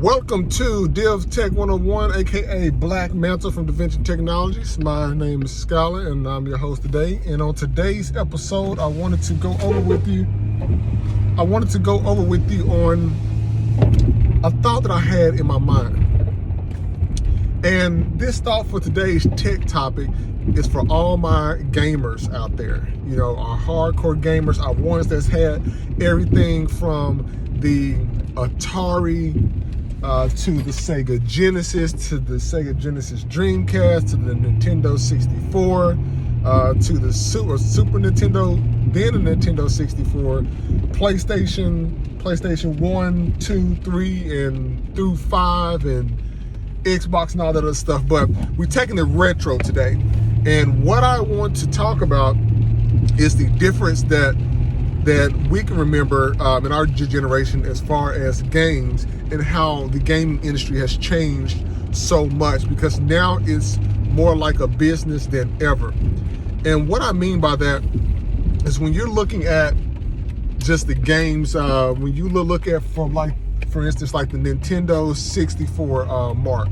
Welcome to Div Tech 101, aka Black Mantle from DaVinci Technologies. My name is Skyler and I'm your host today. And on today's episode, I wanted to go over with you on a thought that I had in my mind. And this thought for today's tech topic is for all my gamers out there. You know, our hardcore gamers, our ones that's had everything from the Atari to the Sega Genesis, to the Sega Genesis Dreamcast, to the Nintendo 64, to the Super Nintendo, then the Nintendo 64, PlayStation 1, 2, 3, and through 5, and Xbox and all that other stuff. But we're taking the retro today. And what I want to talk about is the difference that we can remember in our generation as far as games and how the gaming industry has changed so much, because now it's more like a business than ever. And what I mean by that is when you're looking at just the games, when you look at from, like, for instance, like the Nintendo 64 mark,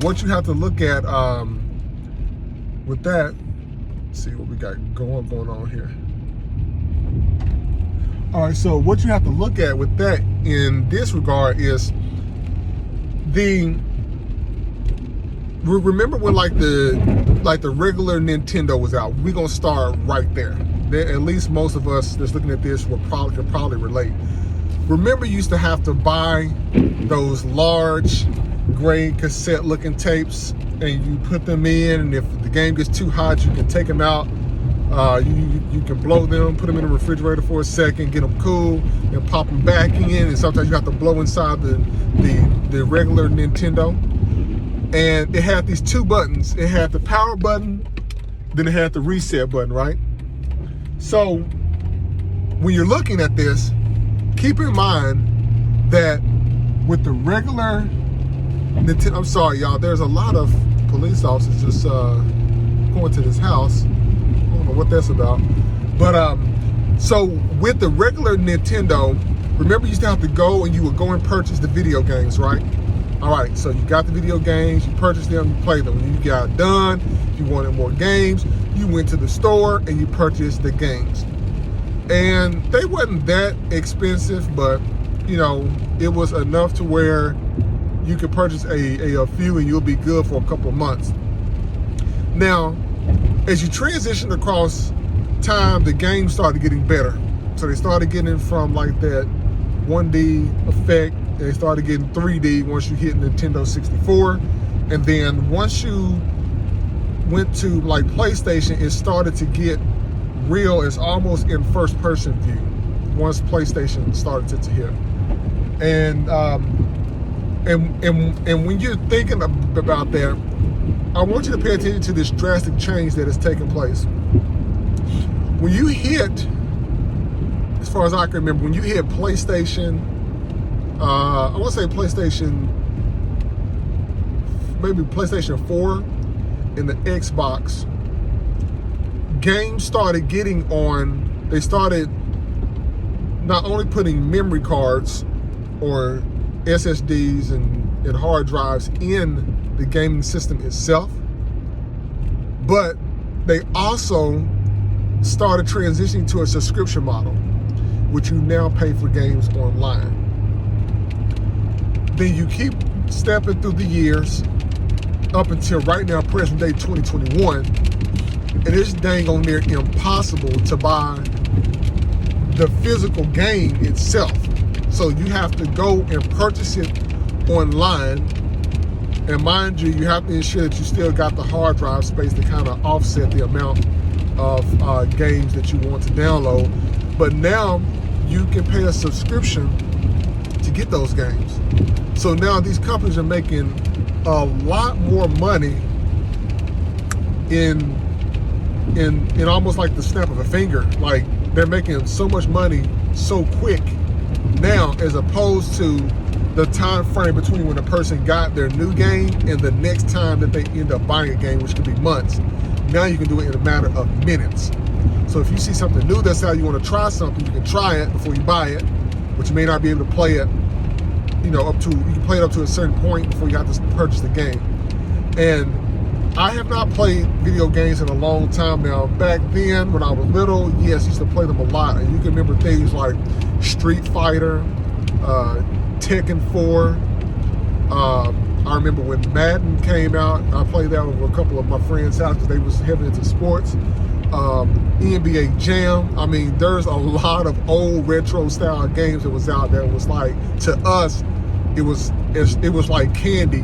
what you have to look at with that, let's see what we got going on here. All right, so what you have to look at with that in this regard is remember when like the regular Nintendo was out. We're gonna start right there. At least most of us that's looking at this could probably relate. Remember, you used to have to buy those large gray cassette looking tapes, and you put them in, and if the game gets too hot, you can take them out. You can blow them, put them in the refrigerator for a second, get them cool, and pop them back in. And sometimes you have to blow inside the regular Nintendo. And it had these two buttons. It had the power button, then it had the reset button, right? So when you're looking at this, keep in mind that with the regular Nintendo, I'm sorry, y'all, there's a lot of police officers just going to this house. I don't know what that's about. But so with the regular Nintendo, remember you used to have to go and you would go and purchase the video games, right? All right, so you got the video games, you purchased them, you played them. When you got done, you wanted more games, you went to the store and you purchased the games. And they wasn't that expensive, but you know, it was enough to where you could purchase a few and you'll be good for a couple of months. Now, as you transition across time, the games started getting better. So they started getting from like that 1D effect, and they started getting 3D once you hit Nintendo 64. And then once you went to like PlayStation, it started to get real. It's almost in first person view once PlayStation started to hit. And when you're thinking about that, I want you to pay attention to this drastic change that has taken place. When you hit, as far as I can remember, when you hit PlayStation, I want to say PlayStation, maybe PlayStation 4 and the Xbox, games started getting on, they started not only putting memory cards or SSDs and hard drives in the gaming system itself, but they also started transitioning to a subscription model, which you now pay for games online. Then you keep stepping through the years up until right now, present day 2021, and it's dang on near impossible to buy the physical game itself. So you have to go and purchase it online. And mind you, you have to ensure that you still got the hard drive space to kind of offset the amount of games that you want to download. But now you can pay a subscription to get those games. So now these companies are making a lot more money in almost like the snap of a finger. Like, they're making so much money so quick now, as opposed to the time frame between when a person got their new game and the next time that they end up buying a game, which could be months. Now you can do it in a matter of minutes. So if you see something new, that's how you want to try something, you can try it before you buy it, but you may not be able to play it you know, you can play it up to a certain point before you have to purchase the game. And I have not played video games in a long time now. Back then, when I was little, yes, I used to play them a lot. And you can remember things like Street Fighter, Tekken 4. I remember when Madden came out, I played that with a couple of my friends' houses. They was heavy into sports. NBA Jam. I mean, there's a lot of old retro style games that was out there. It was like, to us, it was like candy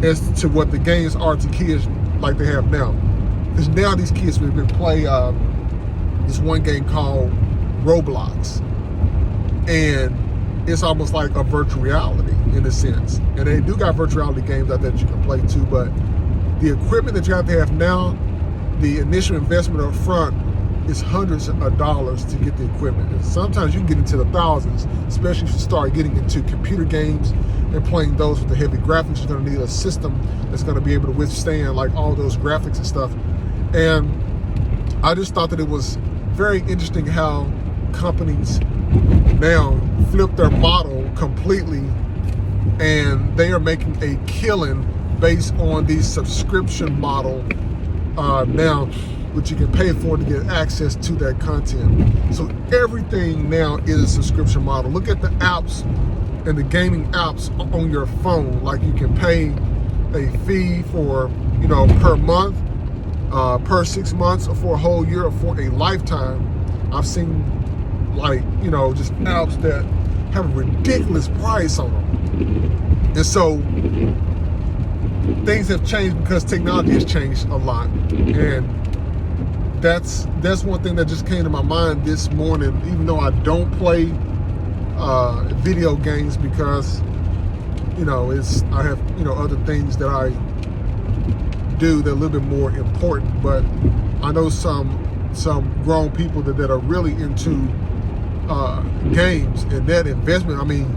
as to what the games are to kids like they have now. Because now these kids have been playing this one game called Roblox, and it's almost like a virtual reality in a sense. And they do got virtual reality games out there that you can play too, but the equipment that you have to have now, the initial investment up front is hundreds of dollars to get the equipment. And sometimes you can get into the thousands, especially if you start getting into computer games and playing those with the heavy graphics. You're gonna need a system that's gonna be able to withstand like all those graphics and stuff. And I just thought that it was very interesting how companies now flip their model completely, and they are making a killing based on the subscription model now, which you can pay for to get access to that content. So everything now is a subscription model. Look at the apps and the gaming apps on your phone. Like, you can pay a fee for, you know, per month, per 6 months, or for a whole year, or for a lifetime. I've seen, like, you know, just apps that have a ridiculous price on them. And so things have changed because technology has changed a lot. And that's one thing that just came to my mind this morning, even though I don't play video games, because, you know, I have, you know, other things that I do that are a little bit more important. But I know some grown people that are really into games, and that investment, I mean,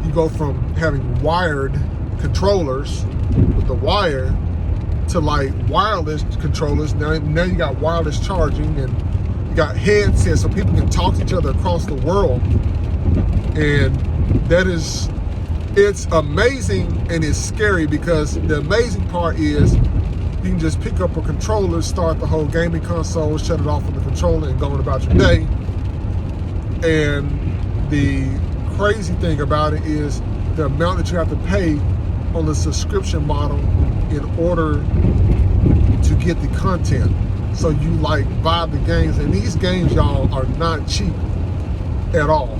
you go from having wired controllers with the wire to like wireless controllers. Now you got wireless charging, and you got headsets so people can talk to each other across the world. And it's amazing, and it's scary, because the amazing part is you can just pick up a controller, start the whole gaming console, shut it off on the controller, and go on about your day. And the crazy thing about it is the amount that you have to pay on the subscription model in order to get the content. So you like buy the games, and these games, y'all, are not cheap at all.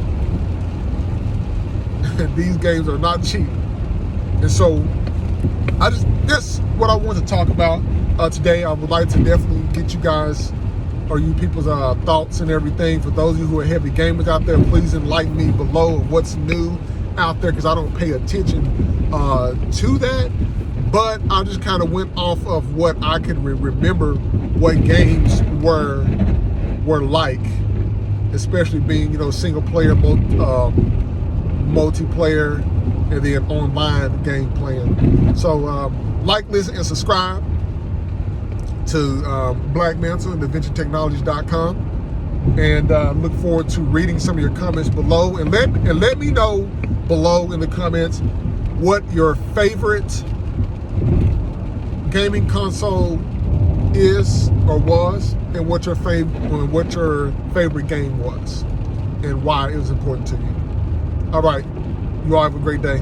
These games are not cheap. And so that's what I want to talk about today. I would like to definitely get you guys, or you people's thoughts and everything. For those of you who are heavy gamers out there, please enlighten me below of what's new out there, because I don't pay attention to that. But I just kind of went off of what I could remember what games were like, especially being, you know, single player, multiplayer, and then online game playing. So like, listen, and subscribe to Black Mantle and DaVinciTechnologies.com, and look forward to reading some of your comments below. And let me know below in the comments what your favorite gaming console is or was, and what your favorite game was, and why it was important to you. All right, you all have a great day.